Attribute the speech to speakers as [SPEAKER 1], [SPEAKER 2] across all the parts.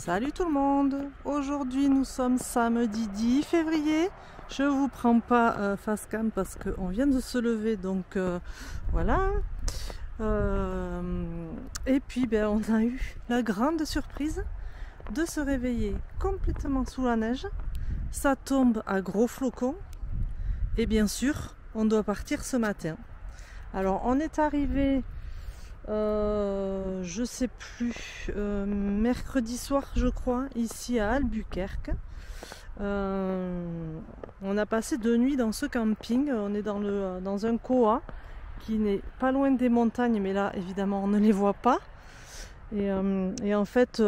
[SPEAKER 1] Salut tout le monde! Aujourd'hui nous sommes samedi 10 février. Je vous prends pas face cam parce qu'on vient de se lever, donc voilà. Et puis on a eu la grande surprise de se réveiller complètement sous la neige. Ça tombe à gros flocons et bien sûr on doit partir ce matin. Alors on est arrivé je sais plus, mercredi soir je crois, ici à Albuquerque. On a passé 2 nuits dans ce camping. On est dans un koa qui n'est pas loin des montagnes, mais là évidemment on ne les voit pas. Et en fait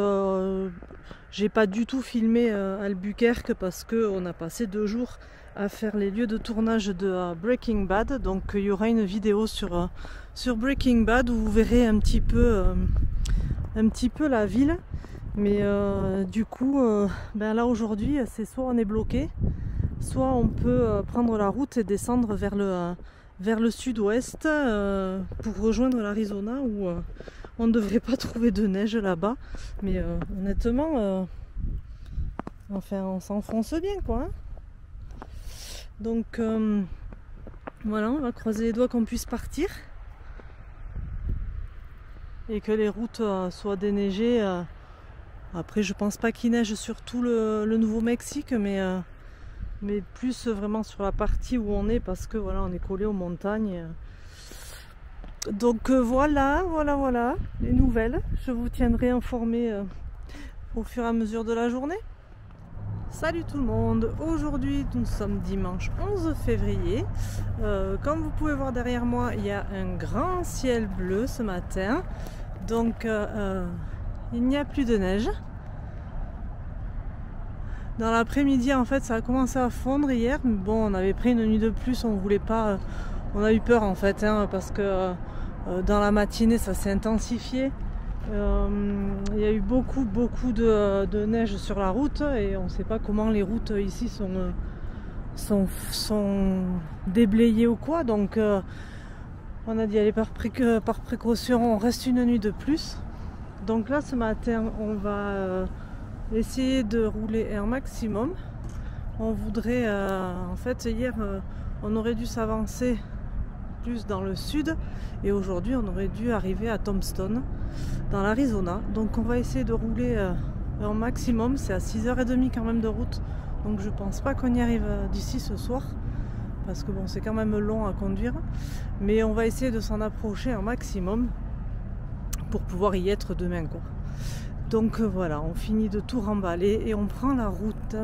[SPEAKER 1] j'ai pas du tout filmé Albuquerque parce qu'on a passé 2 jours à faire les lieux de tournage de Breaking Bad. Donc il y aura une vidéo sur Breaking Bad où vous verrez un petit peu la ville. Mais du coup là aujourd'hui c'est soit on est bloqué, soit on peut prendre la route et descendre vers le sud-ouest pour rejoindre l'Arizona où on ne devrait pas trouver de neige là-bas. Mais honnêtement enfin on s'enfonce bien quoi hein. Donc voilà, on va croiser les doigts qu'on puisse partir et que les routes soient déneigées. Après je pense pas qu'il neige sur tout le Nouveau-Mexique, mais plus vraiment sur la partie où on est, parce que voilà on est collé aux montagnes. Donc voilà les nouvelles. Je vous tiendrai informé au fur et à mesure de la journée. Salut tout le monde, aujourd'hui nous sommes dimanche 11 février. Comme vous pouvez voir derrière moi, il y a un grand ciel bleu ce matin. Donc il n'y a plus de neige. Dans l'après-midi en fait ça a commencé à fondre hier, mais bon on avait pris une nuit de plus, on voulait pas, on a eu peur en fait hein, parce que dans la matinée ça s'est intensifié. Il y a eu beaucoup de neige sur la route et on ne sait pas comment les routes ici sont déblayées ou quoi, donc on a dit allez par précaution on reste une nuit de plus. Donc là ce matin on va essayer de rouler un maximum. On voudrait en fait hier on aurait dû s'avancer plus dans le sud et aujourd'hui on aurait dû arriver à Tombstone dans l'Arizona. Donc on va essayer de rouler un maximum. C'est à 6h30 quand même de route, donc je pense pas qu'on y arrive d'ici ce soir parce que bon c'est quand même long à conduire, mais on va essayer de s'en approcher un maximum pour pouvoir y être demain quoi. Donc voilà, on finit de tout remballer et on prend la route.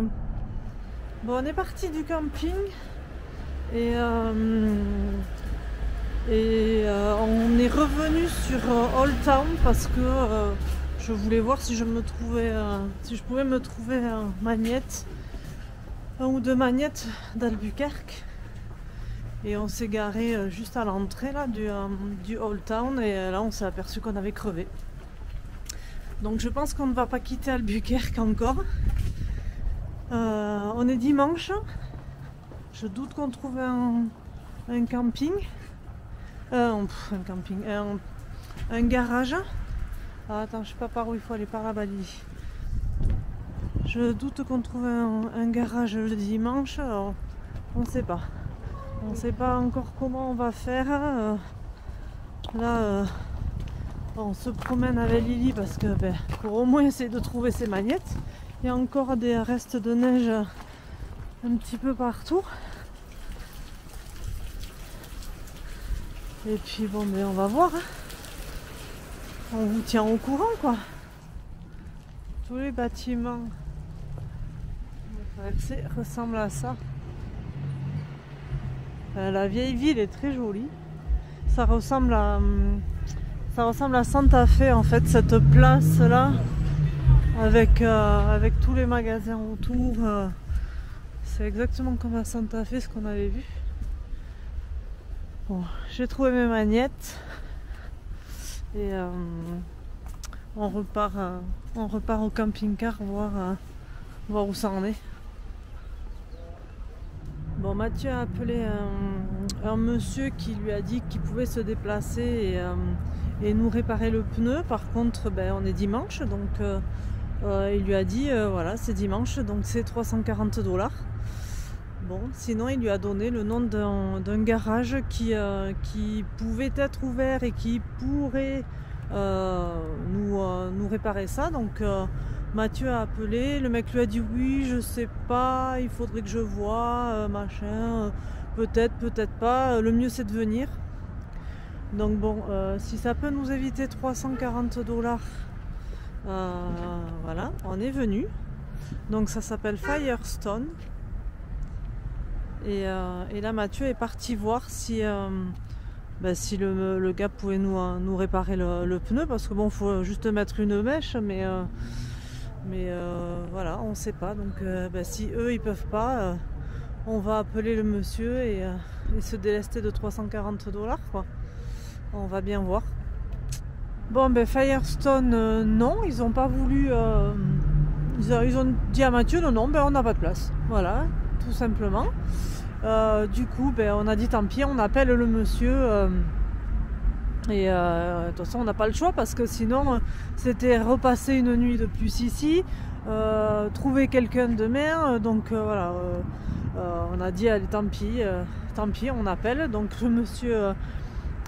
[SPEAKER 1] Bon, on est parti du camping et on est revenu sur Old Town parce que je voulais voir si je pouvais me trouver un ou deux magnettes d'Albuquerque. Et on s'est garé juste à l'entrée là du Old Town et là on s'est aperçu qu'on avait crevé. Donc je pense qu'on ne va pas quitter Albuquerque encore. On est dimanche. Je doute qu'on trouve un camping. Un garage. Ah, attends, je sais pas par où il faut aller, par là-bas. Je doute qu'on trouve un garage le dimanche. Alors, on ne sait pas. On ne sait pas encore comment on va faire. Là, on se promène avec Lily parce que pour au moins essayer de trouver ses magnettes. Il y a encore des restes de neige un petit peu partout. Et puis bon, on va voir. Hein. On vous tient au courant quoi. Tous les bâtiments ressemblent à ça. La vieille ville est très jolie. Ça ressemble à Santa Fe en fait, cette place là avec tous les magasins autour. C'est exactement comme à Santa Fe ce qu'on avait vu. Bon, j'ai trouvé mes magnettes et on repart au camping-car voir où ça en est. Bon, Mathieu a appelé un monsieur qui lui a dit qu'il pouvait se déplacer et nous réparer le pneu. Par contre, on est dimanche, donc il lui a dit voilà, c'est dimanche, donc c'est 340 $. Bon, sinon il lui a donné le nom d'un garage qui pouvait être ouvert et qui pourrait nous réparer ça. Donc Mathieu a appelé, le mec lui a dit oui, je sais pas, il faudrait que je voie, machin, peut-être, peut-être pas, le mieux c'est de venir. Donc bon, si ça peut nous éviter 340 $, voilà, on est venu. Donc ça s'appelle Firestone. Et là Mathieu est parti voir si le gars pouvait nous réparer le pneu, parce que bon, faut juste mettre une mèche, mais voilà, on sait pas. Donc si eux ils peuvent pas, on va appeler le monsieur et se délester de 340 $, quoi. On va bien voir. Bon, Firestone, non, ils ont pas voulu. Ils ont dit à Mathieu non, on n'a pas de place. Voilà, tout simplement. Du coup, on a dit tant pis, on appelle le monsieur. De toute façon, on n'a pas le choix, parce que sinon, c'était repasser une nuit de plus ici, trouver quelqu'un demain. Donc voilà, on a dit allez, tant pis, on appelle. Donc le monsieur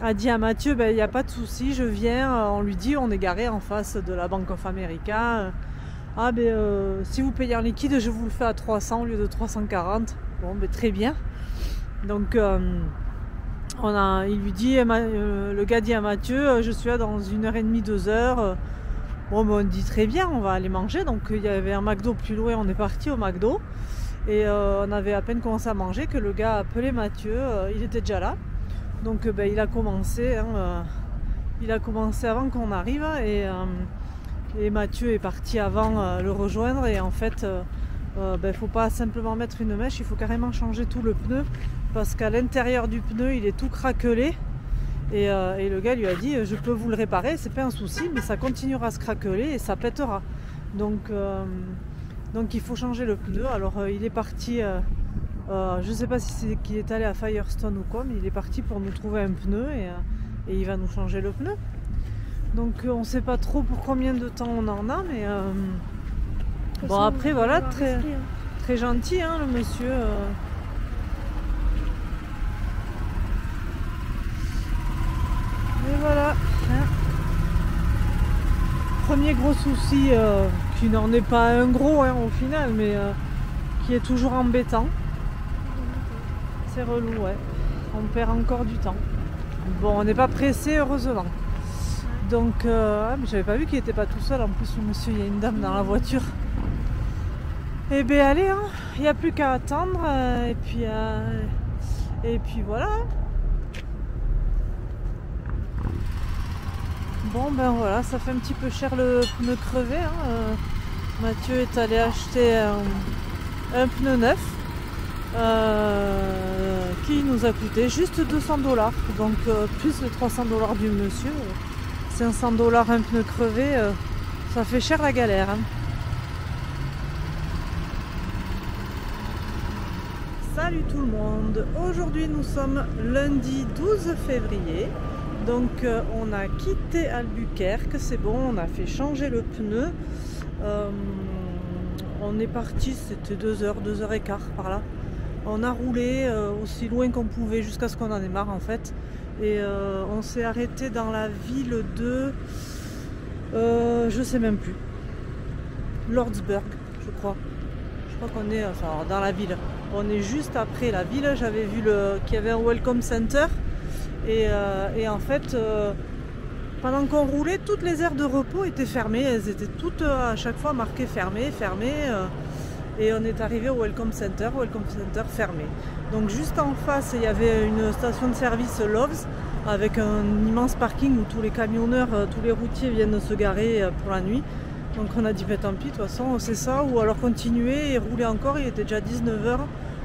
[SPEAKER 1] a dit à Mathieu, il n'y a pas de souci, je viens. On lui dit, on est garé en face de la Bank of America. Si vous payez en liquide, je vous le fais à 300 au lieu de 340. Bon, très bien. Donc il lui dit, le gars dit à Mathieu, je suis là dans 1h30, 2h. Bon, on dit très bien, on va aller manger. Donc il y avait un McDo plus loin, on est parti au McDo. Et on avait à peine commencé à manger que le gars a appelé Mathieu, il était déjà là. Donc il a commencé, il a commencé avant qu'on arrive, et Mathieu est parti avant le rejoindre. Et en fait, faut pas simplement mettre une mèche, il faut carrément changer tout le pneu, parce qu'à l'intérieur du pneu il est tout craquelé. Et le gars lui a dit je peux vous le réparer, c'est pas un souci, mais ça continuera à se craqueler et ça pètera. Donc il faut changer le pneu. Alors il est parti. Je sais pas si c'est qu'il est allé à Firestone ou quoi, mais il est parti pour nous trouver un pneu et il va nous changer le pneu. Donc on sait pas trop pour combien de temps on en a, mais bon, après voilà, très gentil hein, le monsieur. Et voilà. Hein. Premier gros souci, qui n'en est pas un gros hein, au final, mais qui est toujours embêtant. C'est relou, ouais. On perd encore du temps. Bon, on n'est pas pressé, heureusement. Donc, mais j'avais pas vu qu'il n'était pas tout seul. En plus, le monsieur, il y a une dame dans la voiture. Et bien, allez, hein. Il n'y a plus qu'à attendre. Et puis voilà. Bon, voilà, ça fait un petit peu cher le pneu crevé. Hein. Mathieu est allé acheter un pneu neuf. Qui nous a coûté juste 200 $, donc plus les 300 $ du monsieur, 500 $ un pneu crevé, ça fait cher la galère. Hein. Salut tout le monde, aujourd'hui nous sommes lundi 12 février, donc on a quitté Albuquerque, c'est bon, on a fait changer le pneu, on est parti, c'était 2h, 2h15 par là. On a roulé aussi loin qu'on pouvait jusqu'à ce qu'on en ait marre en fait. Et on s'est arrêté dans la ville de... je sais même plus. Lordsburg, je crois. Je crois qu'on est dans la ville. On est juste après la ville. J'avais vu qu'il y avait un Welcome Center. Et en fait, pendant qu'on roulait, toutes les aires de repos étaient fermées. Elles étaient toutes à chaque fois marquées fermées. Et on est arrivé au Welcome Center fermé. Donc juste en face, il y avait une station de service Love's avec un immense parking où tous les camionneurs, tous les routiers viennent se garer pour la nuit. Donc on a dit tant pis, de toute façon c'est ça, ou alors continuer et rouler encore, il était déjà 19h,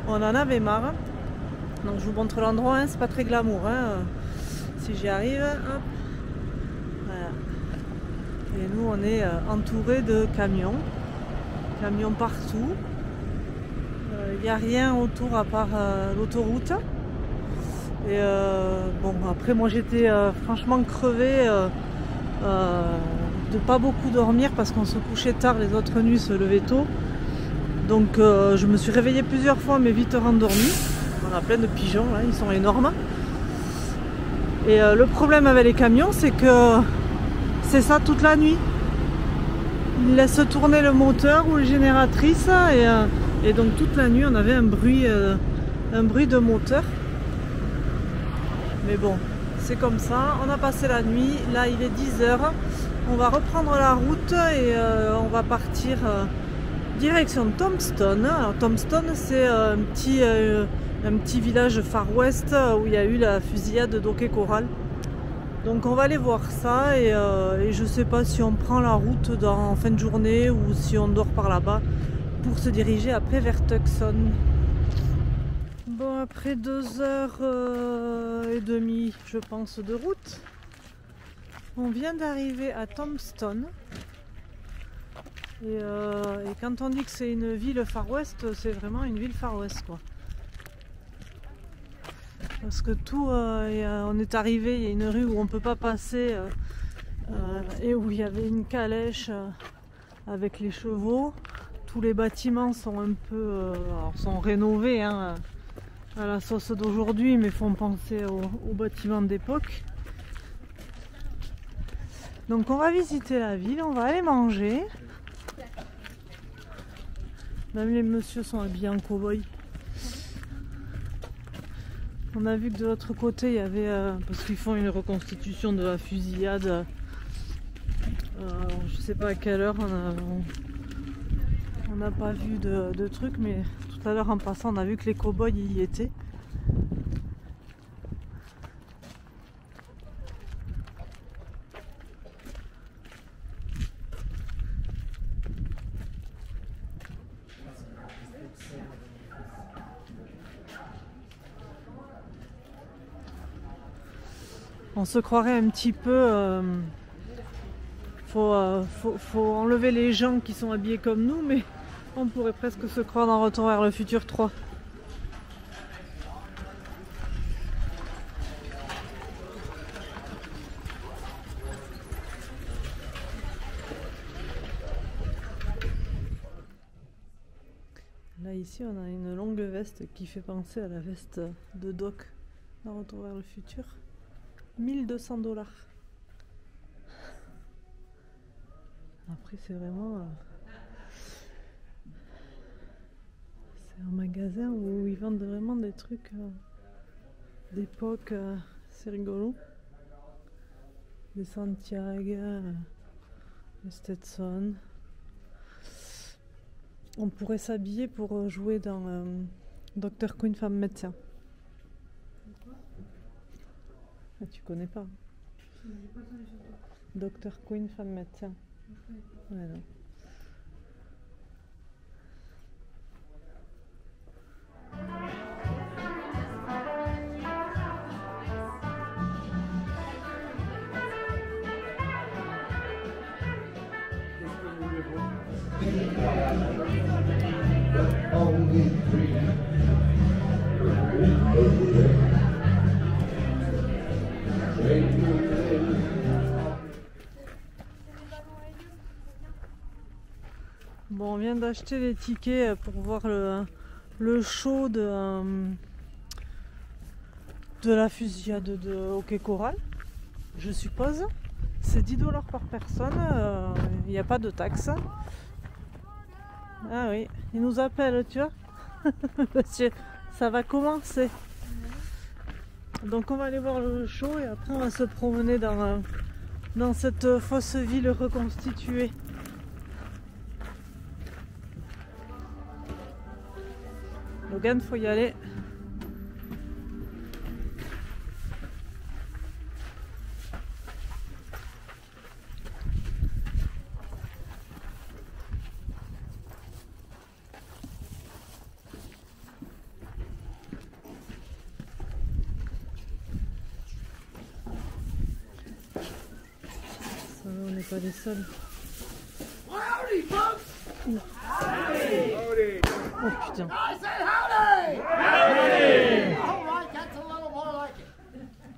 [SPEAKER 1] on en avait marre. Donc je vous montre l'endroit, hein, c'est pas très glamour. Hein. Si j'y arrive, hop. Voilà. Et nous on est entouré de camions partout. Il n'y a rien autour à part l'autoroute. Et bon, après moi j'étais franchement crevée. de pas beaucoup dormir parce qu'on se couchait tard, les autres nuits se levaient tôt. Donc je me suis réveillée plusieurs fois mais vite rendormie. On a plein de pigeons là, ils sont énormes. Et le problème avec les camions, c'est que c'est ça toute la nuit. Ils laissent tourner le moteur ou les génératrices et donc toute la nuit on avait un bruit de moteur. Mais bon, c'est comme ça. On a passé la nuit. Là il est 10 h. On va reprendre la route et on va partir direction Tombstone. Alors Tombstone c'est un petit village Far West où il y a eu la fusillade d'Hockey Coral. Donc on va aller voir ça et je sais pas si on prend la route en fin de journée ou si on dort par là-bas pour se diriger après vers Tucson. Bon, après 2h30 je pense de route, on vient d'arriver à Tombstone. Et quand on dit que c'est une ville Far West, c'est vraiment une ville Far West quoi. Parce que tout, on est arrivé, il y a une rue où on ne peut pas passer et où il y avait une calèche avec les chevaux. Tous les bâtiments sont un peu sont rénovés hein, à la sauce d'aujourd'hui, mais font penser aux bâtiments d'époque. Donc on va visiter la ville, on va aller manger. Même les messieurs sont habillés en cow-boy. On a vu que de l'autre côté il y avait, parce qu'ils font une reconstitution de la fusillade, je sais pas à quelle heure, on n'a pas vu de trucs, mais tout à l'heure en passant on a vu que les cow-boys y étaient. On se croirait un petit peu... faut enlever les gens qui sont habillés comme nous, mais on pourrait presque se croire dans Retour vers le futur 3. Là ici on a une longue veste qui fait penser à la veste de Doc dans Retour vers le futur. 1200 $. Après c'est vraiment... c'est un magasin où ils vendent vraiment des trucs d'époque, c'est rigolo. Des Santiago, des Stetson. On pourrait s'habiller pour jouer dans Dr. Quinn Femme Médecin. Ah, tu connais pas? Dr. Quinn Femme Médecin. Ouais, non. Bon, on vient d'acheter les tickets pour voir le show de la fusillade de Hockey Coral, je suppose. C'est 10 $ par personne, il n'y a pas de taxe. Ah oui, il nous appelle, tu vois. Monsieur, ça va commencer. Donc on va aller voir le show et après on va se promener dans cette fausse ville reconstituée. Logan, faut y aller. Ça va, on n'est pas les seuls.
[SPEAKER 2] Howdy, folks! Howdy!
[SPEAKER 1] Oh putain.
[SPEAKER 2] I said howdy!
[SPEAKER 3] Howdy!
[SPEAKER 2] All right, that's a little more like it.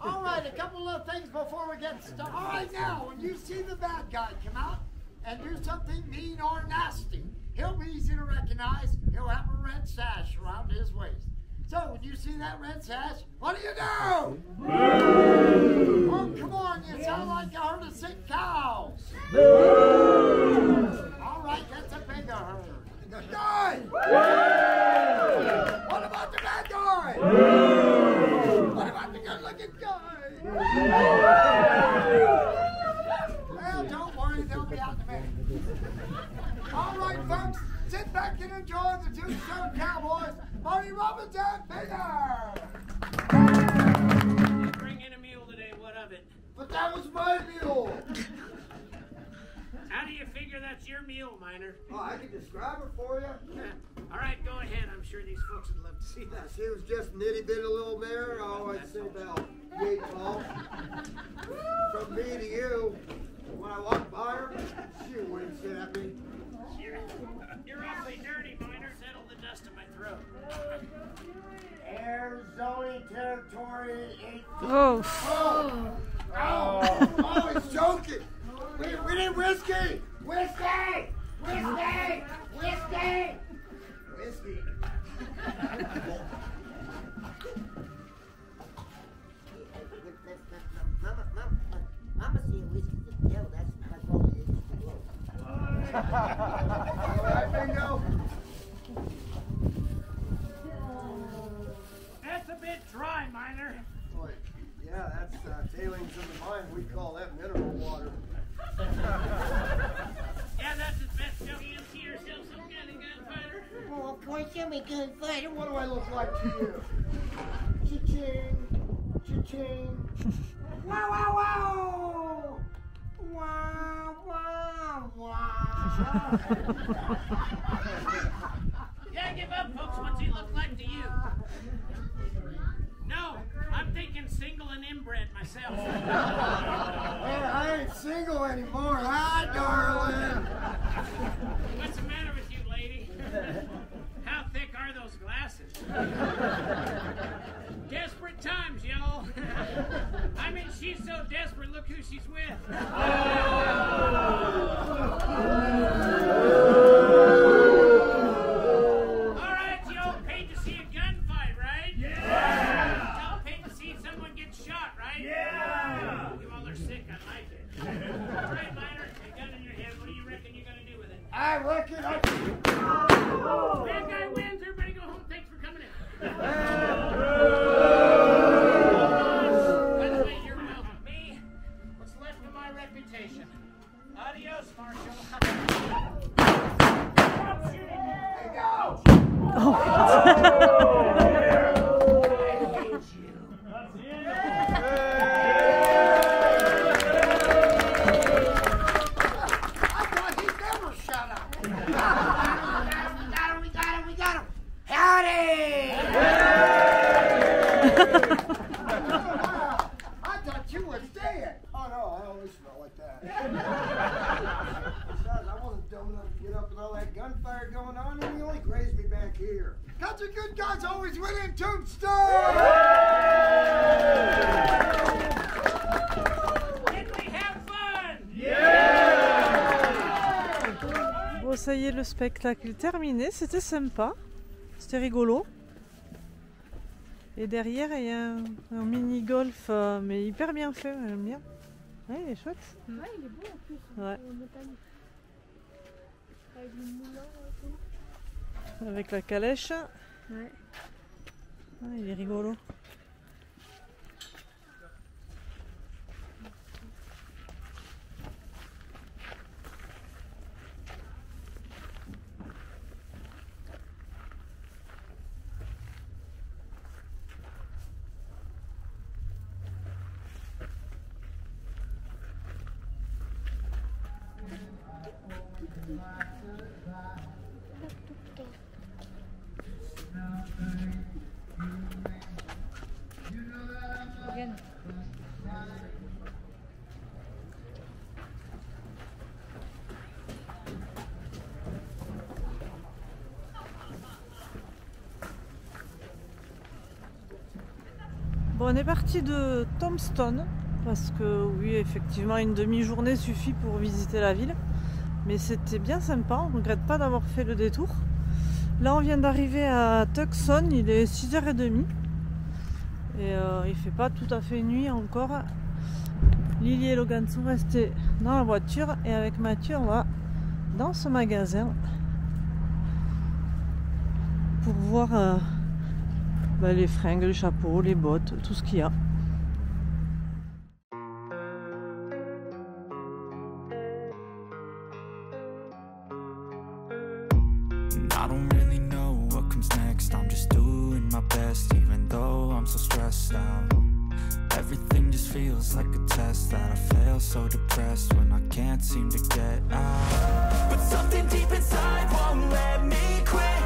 [SPEAKER 2] All right, a couple of things before we get started. All right, now, when you see the bad guy come out, and do something mean or nasty, he'll be easy to recognize. He'll have a red sash around his waist. So when you see that red sash, what do? Oh, come on, you sound like a herd of sick cows. All right, that's a bigger herd. Good guy! What about the bad guy? What about the good-looking guy? Well, don't worry, they'll be out in a minute. All right, folks, sit back and enjoy the Tombstone Cowboys, Marty Robbins and Peter!
[SPEAKER 3] You bring in a mule today, what of it?
[SPEAKER 2] But that was my mule!
[SPEAKER 3] How do you figure that's your mule, Miner?
[SPEAKER 2] Oh, I can describe it for you.
[SPEAKER 3] All right, go ahead. I'm sure these folks would love to see that.
[SPEAKER 2] She was just a nitty-bitty little mare. Oh, I'd say about 8 tall. From me to you, when I walked by her, she wouldn't sit at me.
[SPEAKER 3] You're awfully dirty, Miner. Settle the dust in my throat.
[SPEAKER 2] Air zoning territory 8.
[SPEAKER 1] Oh,
[SPEAKER 2] Oh, he's joking. We need whiskey. Whiskey. Whiskey. Whiskey. Whiskey.
[SPEAKER 4] Mama said whiskey's the devil. That's all it is.
[SPEAKER 2] All right, Bingo.
[SPEAKER 3] That's a bit dry, Miner.
[SPEAKER 2] Boy, yeah, that's tailings in the mine. We call that mineral water.
[SPEAKER 3] Yeah, that's his best. Shall we empty yourself some kind of gunfighter?
[SPEAKER 4] Oh, of course, I'm a good fighter.
[SPEAKER 2] What do I look like to you? Cha-ching. Cha-ching. Wow, wow, wow. Wow, wow, wow.
[SPEAKER 3] Yeah, give up, folks. What's he look like to you? No, I'm thinking single and inbred myself.
[SPEAKER 2] Hey, I ain't single anymore. Hi, darling.
[SPEAKER 3] What's the matter with you, lady? How thick are those glasses? Desperate times, y'all. I mean, she's so desperate, look who she's with. All right, you all paid to see a gunfight, right? Yeah! Y'all paid to see someone get shot, right? Yeah! You all are sick, I like it. All right, Miner, a gun in your hand, what do you reckon you're going to do with it?
[SPEAKER 2] I reckon I can.
[SPEAKER 3] Bad guy wins, everybody go home, thanks for coming in. By the way, you're welcome. Me, what's left of my reputation. Adios, Marshal. Stop shooting.
[SPEAKER 2] Hey, go! I thought he'd never shut up. We got him. Howdy! I thought you were dead. Oh, no, I always smell like that. Besides, I wasn't dumb enough to get up with all that gunfire going on, and he only grazed me back here. Cause the good guys always win in Tombstone!
[SPEAKER 3] Did we have fun?
[SPEAKER 1] bon, ça y est, le spectacle est terminé. C'était sympa. C'était rigolo. Et derrière, il y a un mini-golf, mais hyper bien fait. J'aime bien. Ouais, il est chouette.
[SPEAKER 5] Ouais, il est beau en plus.
[SPEAKER 1] Ouais.
[SPEAKER 5] En montagne. Avec le moulin et tout.
[SPEAKER 1] Avec la calèche.
[SPEAKER 5] Ouais.
[SPEAKER 1] Ouais, il est rigolo.
[SPEAKER 5] Again.
[SPEAKER 1] Bon, on est parti de Tombstone parce que oui, effectivement, une demi-journée suffit pour visiter la ville. Mais c'était bien sympa, on ne regrette pas d'avoir fait le détour. Là on vient d'arriver à Tucson, il est 6h30 et il fait pas tout à fait nuit encore. Lily et Logan sont restés dans la voiture et avec Mathieu on va dans ce magasin pour voir les fringues, les chapeaux, les bottes, tout ce qu'il y a.
[SPEAKER 6] I don't really know what comes next. I'm just doing my best, even though I'm so stressed out. Everything just feels like a test that I fail, so depressed when I can't seem to get out. But something deep inside won't let me quit.